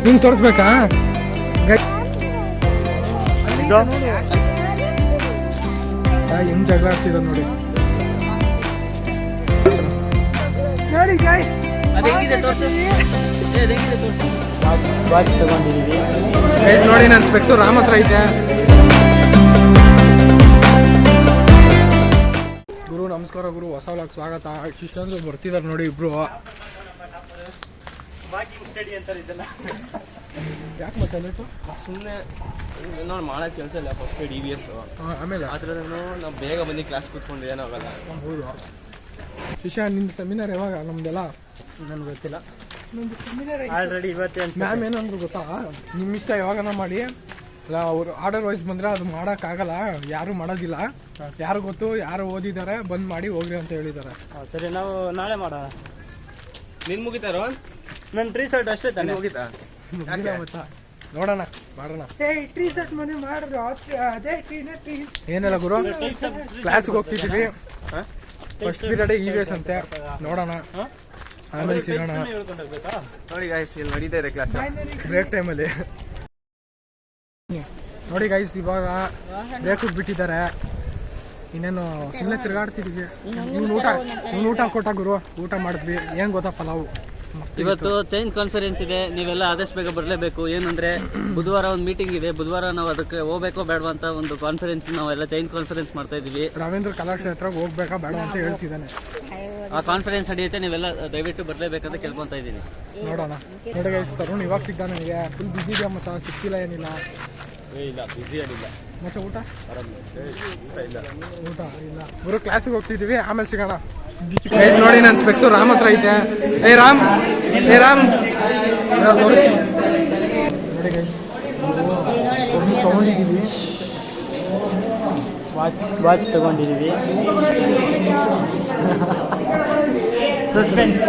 ನಿಂಗೆ ತೋರಿಸ್ಬೇಕಾ? ಹೆಂಗ್ ಜಗಳ ಆಡ್ತಿದ ನೋಡಿ ನೋಡಿ ಗೈಸ್. ನೋಡಿ ನನ್ನ ಸ್ಪೆಕ್ಸು ರಾಮ್ ಹತ್ರ ಐತೆ. ಗುರು ನಮಸ್ಕಾರ ಗುರು, ಹೊಸ ವ್ಲಾಗ್ ಸ್ವಾಗತ. ಶಿಷ್ಯಂದ್ರು ಬರ್ತಿದಾರೆ ನೋಡಿ ಇಬ್ರು. ಯಾಕೆ ಮತ್ತೆ ಲೇಟು? ಸುಮ್ಮನೆ ನೋಡಿ ಮಾಡೋಕ್ಕೆ ಕೆಲಸ ಇಲ್ಲ. ಫಸ್ಟ್ DVS ಆಮೇಲೆ ಆ ಥರ ನಾವು ಬೇಗ ಬಂದು ಕ್ಲಾಸ್ ಕೂತ್ಕೊಂಡು ಏನಾಗಲ್ಲ. ಹೌದು. ಶಿಷ್ಯ ನಿಂದು ಸೆಮಿನಾರ್ ಯಾವಾಗ? ನಮ್ದೆಲ್ಲ ನನಗೆ ಗೊತ್ತಿಲ್ಲ. ನಮ್ದು ಸೆಮಿನಾರ್ ಆಲ್ರೆಡಿ ಇವತ್ತೇ ಮ್ಯಾಮ್ ಏನಂದ್ರು ಗೊತ್ತಾ, ನಿಮ್ಮ ಇಷ್ಟ ಯಾವಾಗನ ಮಾಡಿ, ಅವ್ರು ಆರ್ಡರ್ ವೈಸ್ ಬಂದರೆ ಅದು ಮಾಡೋಕ್ಕಾಗಲ್ಲ, ಯಾರು ಮಾಡೋದಿಲ್ಲ, ಯಾರು ಗೊತ್ತು ಯಾರು ಓದಿದ್ದಾರೆ ಬಂದ್ ಮಾಡಿ ಹೋಗ್ರಿ ಅಂತ ಹೇಳಿದ್ದಾರೆ. ಸರಿ, ನಾವು ನಾಳೆ ಮಾಡೋಣ. ನಿನ್ ಮುಗಿತಾರೋ? ನನ್ನ ಟ್ರೀ ಶರ್ಟ್ ಅಷ್ಟೇ ತಾನೇ ಮುಗಿತಾ? ನೋಡೋಣ ಮಾಡೋಣ. ಏನಿಲ್ಲ ಗುರು, ಕ್ಲಾಸ್ಗೆ ಹೋಗ್ತಿದ್ದೀವಿ. ಫಸ್ಟ್ ಪೀರಿಯಡ್ EVS ಅಂತೆ, ನೋಡೋಣ ಆಮೇಲೆ ಸಿಗೋಣ. ನೋಡಿ ಗೈಸ್, ಇಲ್ಲಿ ನಡೀತಾ ಇದೆ ಕ್ಲಾಸ್ ಬ್ರೇಕ್ ಟೈಮಲ್ಲಿ. ನೋಡಿ ಗೈಸ್, ಇವಾಗ ಬ್ರೇಕ್ ಬಿಟ್ಟಿದ್ದಾರೆ. ಇನ್ನೇನು ಸುಮ್ಮನೆ ತಿರ್ಗಾಡ್ತಿದ್ದೀವಿ. ಇವ್ನು ಊಟ ಕೊಟ್ಟ ಗುರು, ಊಟ ಮಾಡಿದ್ವಿ. ಏನು ಗೊತ್ತಾ, ಪಲಾವು ಇವತ್ತು ಚೈನ್ ಕಾನ್ಫರೆನ್ಸ್ ಇದೆ, ನೀವೆಲ್ಲ ಆದಷ್ಟು ಬೇಗ ಬರಲೇಬೇಕು. ಏನಂದ್ರೆ ಬುಧವಾರ ಒಂದು ಮೀಟಿಂಗ್ ಇದೆ. ಬುಧವಾರ ನಾವು ಅದಕ್ಕೆ ಹೋಗ್ಬೇಕೋ ಬೇಡವಾ ಅಂತ ಒಂದು ಕಾನ್ಫರೆನ್ಸ್, ನಾವೆಲ್ಲ ಚೈನ್ ಕಾನ್ಫರೆನ್ಸ್ ಮಾಡ್ತಾ ಇದೀವಿ. ರವೀಂದ್ರ ಕಲಾಕ್ಷೇತ್ರಕ್ಕೆ ಹೋಗ್ಬೇಕಾ ಬೇಡ ಅಂತ ಹೇಳ್ತಿದ್ದಾನೆ. ಆ ಕಾನ್ಫರೆನ್ಸ್ ನಡೆಯುತ್ತೆ, ನೀವೆಲ್ಲ ದಯವಿಟ್ಟು ಬರಲೇಬೇಕಂತ ಕೇಳ್ಕೊಂತ ಇದ್ದೀನಿ. ನೋಡೋಣ. ನೋಡಿ ಗೈಸ್, ತರುಣ್ ಇವಾಗ ಸಿಗ್ದ ನನಗೆ. ಫುಲ್ ಬಿಸಿ ಇದೆಯಾ ಮಚ್ಚ? ಸಿಕ್ಕಿಲ್ಲ ಏನಿಲ್ಲ? ಇಲ್ಲ, ಬಿಸಿ ಏನಿಲ್ಲ ಮಚ್ಚ. ಊಟ ಇಲ್ಲ ಗುರು, ಕ್ಲಾಸಿಗೆ ಹೋಗ್ತಿದ್ದೀವಿ, ಆಮೇಲೆ ಸಿಗೋಣ. ಗೈಸ್ ನೋಡಿ, ನನ್ನ ಸ್ಪೆಕ್ಸು ರಾಮ್ ಹತ್ರ ಐತೆ. ಏ ರಾಮ್ ನೋಡಿ ಗೈಸ್, ತಗೊಂಡಿದ್ದೀವಿ. ವಾಚ್ ತಗೊಂಡಿದ್ದೀವಿ.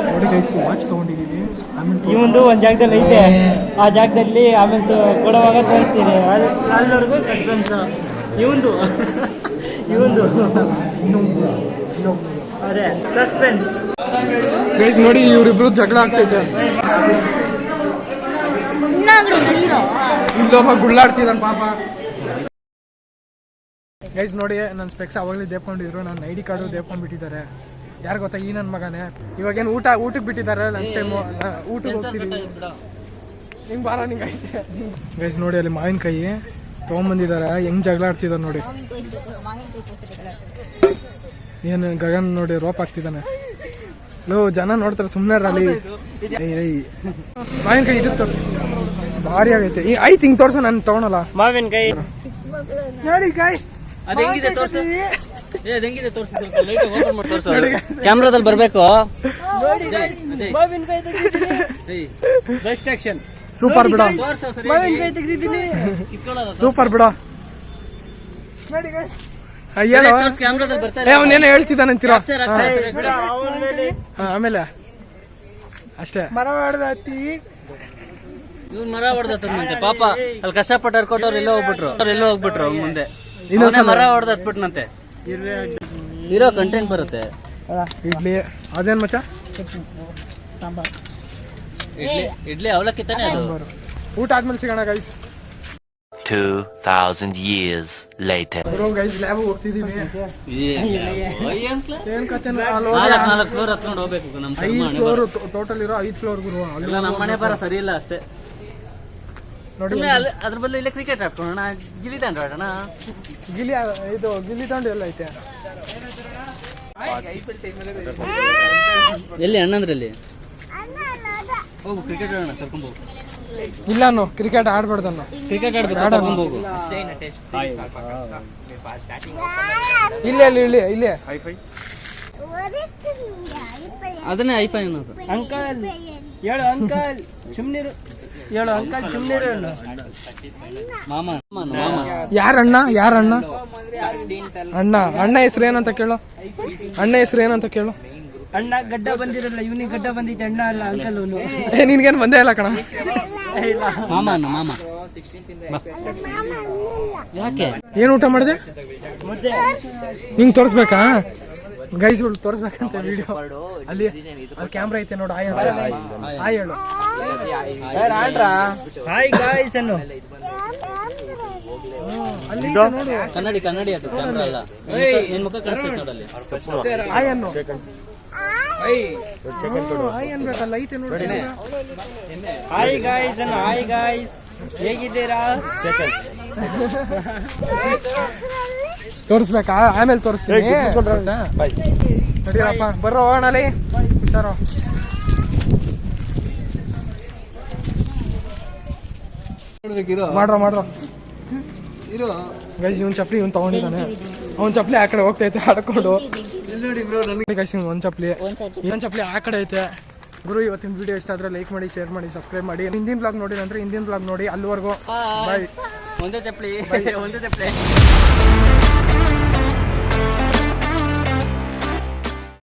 ನೋಡಿ ಗೈಸ್, ವಾಚ್ ತಗೊಂಡಿದ್ದೀವಿ. ಇವಂದು ಒಂದು ಜಾಗದಲ್ಲಿ ಐತೆ, ಆ ಜಾಗದಲ್ಲಿ ಆಮೇಲೆ ಕೊಡುವಾಗ ತೋರಿಸ್ತೀನಿ. ಅಲ್ಲಿವರೆಗೂ ಸಸ್ಪೆನ್ಸ್. ಇವಂದು ಅದೇ ಸಸ್ಪೆನ್ಸ್. ಗೈಸ್ ನೋಡಿ, ಇವರಿಬ್ರು ಜಗಳ ಆಗ್ತೈತೆ. ಇಲ್ಲೊಬ್ಬ ಗುಳ್ಳಾಡ್ತಿದ್ದಾನೆ ಪಾಪ. ಗೈಸ್ ನೋಡಿ, ನನ್ನ ಸ್ಪೆಕ್ಸ್ ಅವಾಗಲೇ ದೇಪ್ಕೊಂಡಿದ್ರು, ನನ್ನ ID ಕಾರ್ಡು ದೇಪ್ಕೊಂಡ್ಬಿಟ್ಟಿದ್ದಾರೆ. ಯಾರು ಗೊತ್ತಾ? ಈ ನನ್ನ ಮಗನೇ. ಇವಾಗೇನು ಊಟಕ್ಕೆ ಬಿಟ್ಟಿದ್ದಾರೆ. ಲಂಚ್ ಟೈಮು ಊಟಕ್ಕೆ ಹೋಗ್ತಿದ್ದೀವಿ. ಹಿಂಗೆ ಬಾರ ನಿಂಗೆ ಐತೆ. ಗೈಸ್ ನೋಡಿ, ಅಲ್ಲಿ ಮಾವಿನಕಾಯಿ ತೊಗೊಂಬಂದಿದ್ದಾರೆ. ಹೆಂಗ್ ಜಗಳ ಆಡ್ತಿದ್ದಾರೆ ನೋಡಿ. ಏನು ಗಗನ್ ನೋಡಿ ರೋಪ್ ಹಾಕ್ತಿದ್ದಾನೆ. ಜನ ನೋಡ್ತಾರೆ, ಸುಮ್ಮನೆ ಅಲ್ಲಿ. ಮಾವಿನಕಾಯಿ ಇದು ಭಾರಿ ಆಗೈತೆ. ಐತೆ ಹಿಂಗೆ ತೋರ್ಸು, ನಾನು ತಗೊಳಲ್ಲ ಮಾವಿನಕಾಯಿ. ನೋಡಿ ಗೈಸ್, ಅದೆಂಗಿದೆ ತೋರ್ಸು. ಕ್ಯಾಮ್ರಾದಲ್ಲಿ ಬರ್ಬೇಕು. ಸೂಪರ್ ಬಿಡ, ಸೂಪರ್ ಬಿಡ. ಅವನೇನೋ ಹೇಳ್ತಿದ್ದಾನಂತೀರ. ಆಮೇಲೆ ಅಷ್ಟೇ. ಮರ ಹೊಡೆದತ್ತಂತೆ ಪಾಪ. ಅಲ್ಲಿ ಕಷ್ಟಪಟ್ಟು ಹರ್ಕೊಟ್ಟವ್ರು ಎಲ್ಲೋ ಹೋಗ್ಬಿಟ್ರು ಮುಂದೆ. ಮರ ಹೊಡೆದತ್ಬಿಟ್ನಂತೆ. ಇರೋ ಕಂಟೆಂಟ್ ಬರುತ್ತೆ. ಇಡ್ಲಿ ಅದೇನ್ ಮಚ್ಚ? ಇಡ್ಲಿ ಅವಲಕ್ಕಿ ತಾನೆ ಅದು. ಊಟ ಆದ್ಮೇಲೆ ಸಿಗೋಣ guys. 2000 years later. Guys lab ಹೋಗ್ತಿದೀವಿ. ಏನ್ ಕತೆ? 4 ಫ್ಲೋರ್ ಹತ್ಕೊಂಡು ಹೋಗ್ಬೇಕು. ನಮ್ಮ 5 ಫ್ಲೋರ್ ಟೋಟಲ್ ಇರೋ 5 ಫ್ಲೋರ್ ಗುರು. ಅಲ್ಲ, ನಮ್ಮ ಮನೆ ಬರ ಸರಿ ಇಲ್ಲ ಅಷ್ಟೇ. ನೋಡಿ, ಅದ್ರ ಬದಲು ಇಲ್ಲೇ ಕ್ರಿಕೆಟ್ ಆಡ್ಕೊಳ್ಳೋಣ, ಗಿಲ್ಲಿ ದಾಂಡು ಆಡೋಣ. ಗಿಲ್ಲಿ ದಾಂಡು ಎಲ್ಲ ಐತೆ. ಎಲ್ಲಿ ಅಣ್ಣಂದ್ರಲ್ಲಿ ಹೋಗು, ಕ್ರಿಕೆಟ್ ಆಡೋಣ, ಕರ್ಕೊಂಡು ಹೋಗು. ಇಲ್ಲ ಅನ್ನೋ, ಕ್ರಿಕೆಟ್ ಆಡ್ಬಾರ್ದನ್ನು. ಕ್ರಿಕೆಟ್ ಆಡ್ಬೇಕು, ಹೋಗು. ಇಲ್ಲೇ ಅದನ್ನೇ ಐಫೈ ಅನ್ನೋದು. ಅಂಕಲ್ ಹೇಳು, ಅಂಕಲ್ ಸುಮ್ನಿರು, ಹೇಳು ಅಂಕಲ್ ಸುಮ್ನಿರು. ಮಾಮ ಯಾರಣ್ಣ? ಅಣ್ಣ ಹೆಸರು ಏನಂತ ಕೇಳು. ಅಣ್ಣ ಗಡ್ಡ ಬಂದಿರಲ್ಲ, ಇವನಿಗೆ ಗಡ್ಡ ಬಂದಿತ್ತು. ಅಣ್ಣ ಅಲ್ಲ, ಅಂಕಲ್. ನಿನ್ಗೇನು ಬಂದೇ ಇಲ್ಲ ಕಣ. ಮಾಮ ಯಾಕೆ? ಏನ್ ಊಟ ಮಾಡಿದೆ? ಮುದ್ದೆ. ನಿಂಗೆ ತೋರಿಸ್ಬೇಕಾ? ಗೈಸ್ಗಳು ತೋರಿಸ್ಬೇಕಂತ ವಿಡಿಯೋ ಅಲ್ಲಿ ಕ್ಯಾಮ್ರಾ ಐತೆ ನೋಡು ಆಯ್ ಹೇಳು ಹಾಯ್ ಗಾಯ್ಸ್ ಅನ್ನು ಅಲ್ಲಿ ಐತೆ ನೋಡು ಕನ್ನಡಿ ಅದು ಕ್ಯಾಮ್ರಾ ಅಲ್ಲ ನಿನ್ ಮುಖ ಕಾಣಿಸ್ತೈತೆ ನೋಡಲ್ಲಿ ಆಯ್ ಅನ್ನು ಆಯ್ ಅನ್ಬೇಕಲ್ಲ ಐತೆ ನೋಡು ಹಾಯ್ ಗಾಯ್ಸ್ ಅನ್ನು ಹಾಯ್ ಗಾಯ್ಸ್ ಹೇಗಿದ್ದೀರಾ ತೋರಿಸ್ಬೇಕಾ ಆಮೇಲೆ ತೋರಿಸ್ತೀನಿ ನಡೀರಪ್ಪ ಬರ್ರೋ ಹೋಗೋಣಲ್ಲಿ ಹುಷಾರೋ ಮಾಡ್ರೋ ಗೈಸ್ ಇವ್ನ ಚಪ್ಲಿ ಇವ್ನು ತಗೊಂಡಿದ್ದಾನೆ ಅವ್ನ ಚಪ್ಲಿ ಆ ಕಡೆ ಹೋಗ್ತೈತೆ ಆಡ್ಕೊಂಡು ಗೈಸ್ ಒಂದ್ ಚಪ್ಲಿ ಇನ್ನೊಂದ್ ಚಪ್ಲಿ ಆ ಕಡೆ ಐತೆ ಗುರು. ಇವತ್ತಿನ ವಿಡಿಯೋ ಇಷ್ಟ ಆದ್ರೆ ಲೈಕ್ ಮಾಡಿ, ಶೇರ್ ಮಾಡಿ, ಸಬ್ಸ್ಕ್ರೈಬ್ ಮಾಡಿ. ಹಿಂದಿನ ಬ್ಲಾಗ್ ನೋಡಿ ಅಂದ್ರೆ ಹಿಂದಿನ ಬ್ಲಾಗ್ ನೋಡಿ. ಅಲ್ಲಿವರೆಗೂ ಬಾಯ್. ಒಂದೇ ಚಪ್ಲಿ